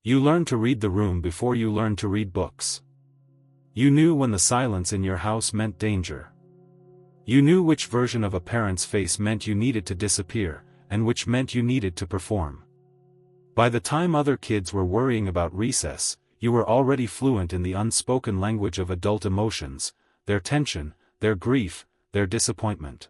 You learned to read the room before you learned to read books. You knew when the silence in your house meant danger. You knew which version of a parent's face meant you needed to disappear, and which meant you needed to perform. By the time other kids were worrying about recess, you were already fluent in the unspoken language of adult emotions, their tension, their grief, their disappointment.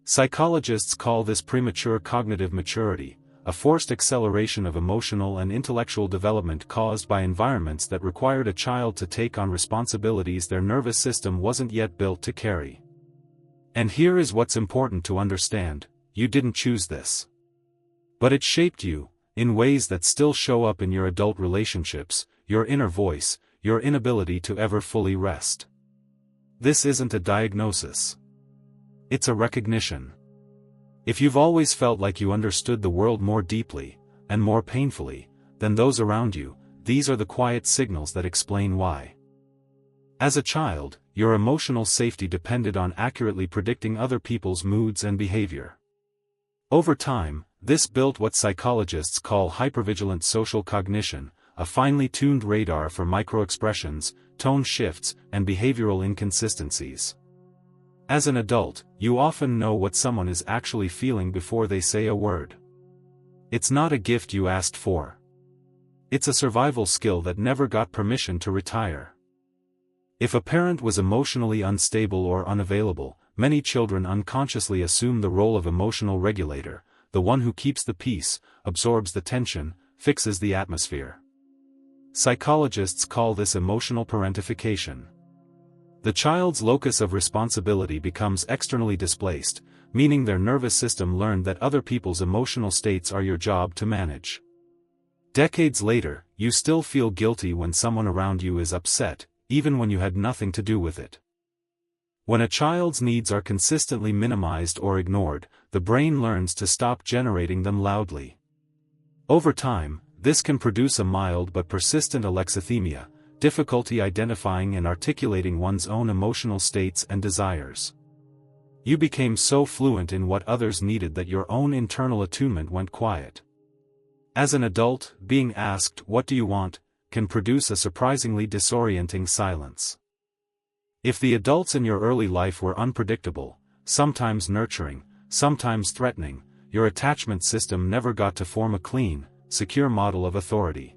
Psychologists call this premature cognitive maturity, a forced acceleration of emotional and intellectual development caused by environments that required a child to take on responsibilities their nervous system wasn't yet built to carry. And here is what's important to understand: you didn't choose this. But it shaped you, in ways that still show up in your adult relationships, your inner voice, your inability to ever fully rest. This isn't a diagnosis. It's a recognition. If you've always felt like you understood the world more deeply, and more painfully, than those around you, these are the quiet signals that explain why. As a child, your emotional safety depended on accurately predicting other people's moods and behavior. Over time, this built what psychologists call hypervigilant social cognition, a finely tuned radar for microexpressions, tone shifts, and behavioral inconsistencies. As an adult, you often know what someone is actually feeling before they say a word. It's not a gift you asked for. It's a survival skill that never got permission to retire. If a parent was emotionally unstable or unavailable, many children unconsciously assume the role of emotional regulator, the one who keeps the peace, absorbs the tension, fixes the atmosphere. Psychologists call this emotional parentification. The child's locus of responsibility becomes externally displaced, meaning their nervous system learned that other people's emotional states are your job to manage. Decades later, you still feel guilty when someone around you is upset, even when you had nothing to do with it. When a child's needs are consistently minimized or ignored, the brain learns to stop generating them loudly. Over time, this can produce a mild but persistent alexithymia, difficulty identifying and articulating one's own emotional states and desires. You became so fluent in what others needed that your own internal attunement went quiet. As an adult, being asked, "What do you want?" can produce a surprisingly disorienting silence. If the adults in your early life were unpredictable, sometimes nurturing, sometimes threatening, your attachment system never got to form a clean, secure model of authority.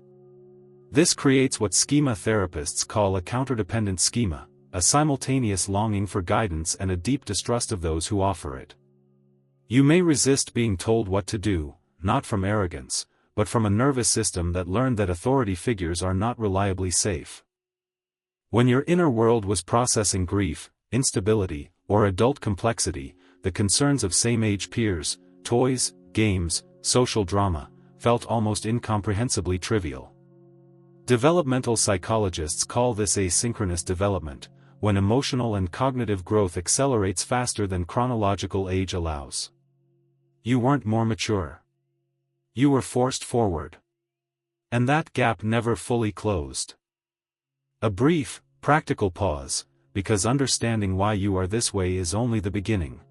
This creates what schema therapists call a counterdependent schema, a simultaneous longing for guidance and a deep distrust of those who offer it. You may resist being told what to do, not from arrogance, but from a nervous system that learned that authority figures are not reliably safe. When your inner world was processing grief, instability, or adult complexity, the concerns of same-age peers, toys, games, social drama, felt almost incomprehensibly trivial. Developmental psychologists call this asynchronous development, when emotional and cognitive growth accelerates faster than chronological age allows. You weren't more mature. You were forced forward. And that gap never fully closed. A brief, practical pause, because understanding why you are this way is only the beginning.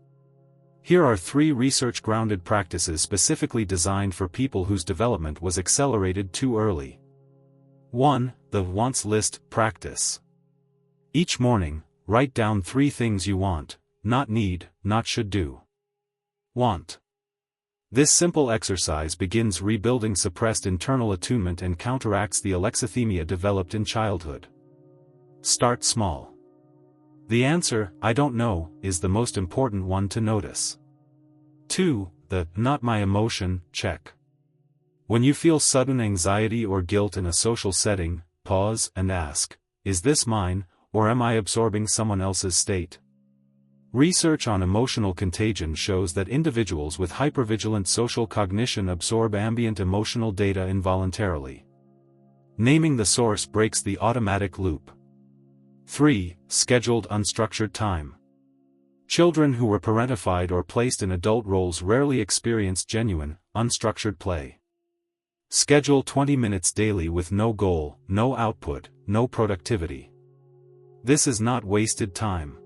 Here are 3 research-grounded practices specifically designed for people whose development was accelerated too early. 1. The wants list practice. Each morning, write down 3 things you want, not need, not should do. Want. This simple exercise begins rebuilding suppressed internal attunement and counteracts the alexithymia developed in childhood. Start small. The answer, "I don't know," is the most important one to notice. 2. The not my emotion check. When you feel sudden anxiety or guilt in a social setting, pause and ask, "Is this mine, or am I absorbing someone else's state?" Research on emotional contagion shows that individuals with hypervigilant social cognition absorb ambient emotional data involuntarily. Naming the source breaks the automatic loop. 3. Scheduled unstructured time. Children who were parentified or placed in adult roles rarely experience genuine, unstructured play. Schedule 20 minutes daily with no goal, no output, no productivity. This is not wasted time.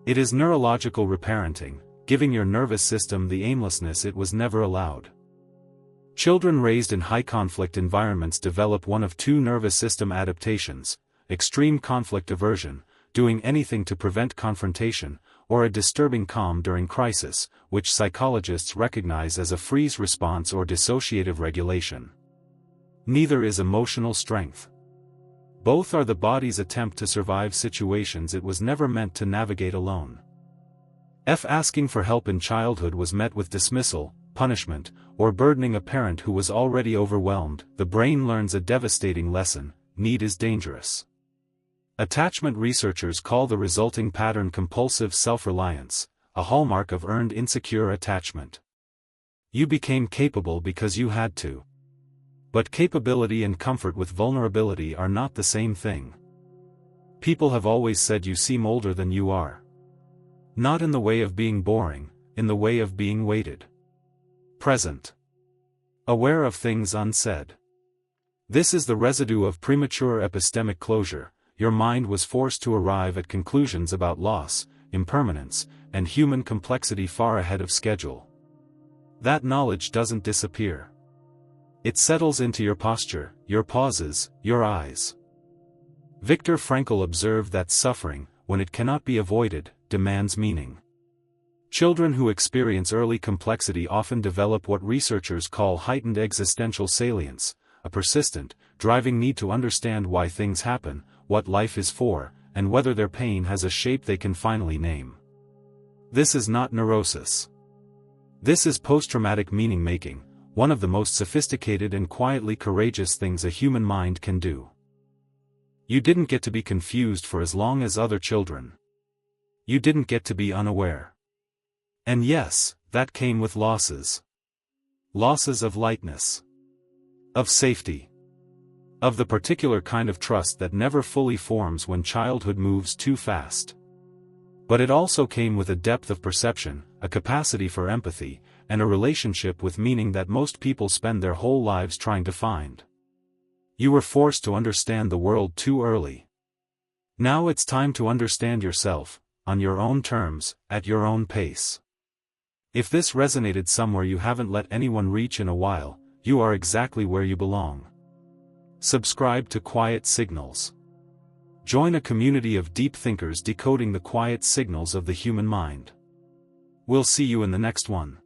It is neurological reparenting, giving your nervous system the aimlessness it was never allowed. Children raised in high-conflict environments develop one of two nervous system adaptations: extreme conflict aversion, doing anything to prevent confrontation, or a disturbing calm during crisis, which psychologists recognize as a freeze response or dissociative regulation. Neither is emotional strength. Both are the body's attempt to survive situations it was never meant to navigate alone. Asking for help in childhood was met with dismissal, punishment, or burdening a parent who was already overwhelmed. The brain learns a devastating lesson: need is dangerous. Attachment researchers call the resulting pattern compulsive self-reliance, a hallmark of earned insecure attachment. You became capable because you had to. But capability and comfort with vulnerability are not the same thing. People have always said you seem older than you are. Not in the way of being boring, in the way of being weighted. Present. Aware of things unsaid. This is the residue of premature epistemic closure. Your mind was forced to arrive at conclusions about loss, impermanence, and human complexity far ahead of schedule. That knowledge doesn't disappear. It settles into your posture, your pauses, your eyes. Viktor Frankl observed that suffering, when it cannot be avoided, demands meaning. Children who experience early complexity often develop what researchers call heightened existential salience, a persistent, driving need to understand why things happen, what life is for, and whether their pain has a shape they can finally name. This is not neurosis. This is post-traumatic meaning-making, one of the most sophisticated and quietly courageous things a human mind can do. You didn't get to be confused for as long as other children. You didn't get to be unaware. And yes, that came with losses. Losses of lightness. Of safety. Of the particular kind of trust that never fully forms when childhood moves too fast. But it also came with a depth of perception, a capacity for empathy, and a relationship with meaning that most people spend their whole lives trying to find. You were forced to understand the world too early. Now it's time to understand yourself, on your own terms, at your own pace. If this resonated somewhere you haven't let anyone reach in a while, you are exactly where you belong. Subscribe to Quiet Signals. Join a community of deep thinkers decoding the quiet signals of the human mind. We'll see you in the next one.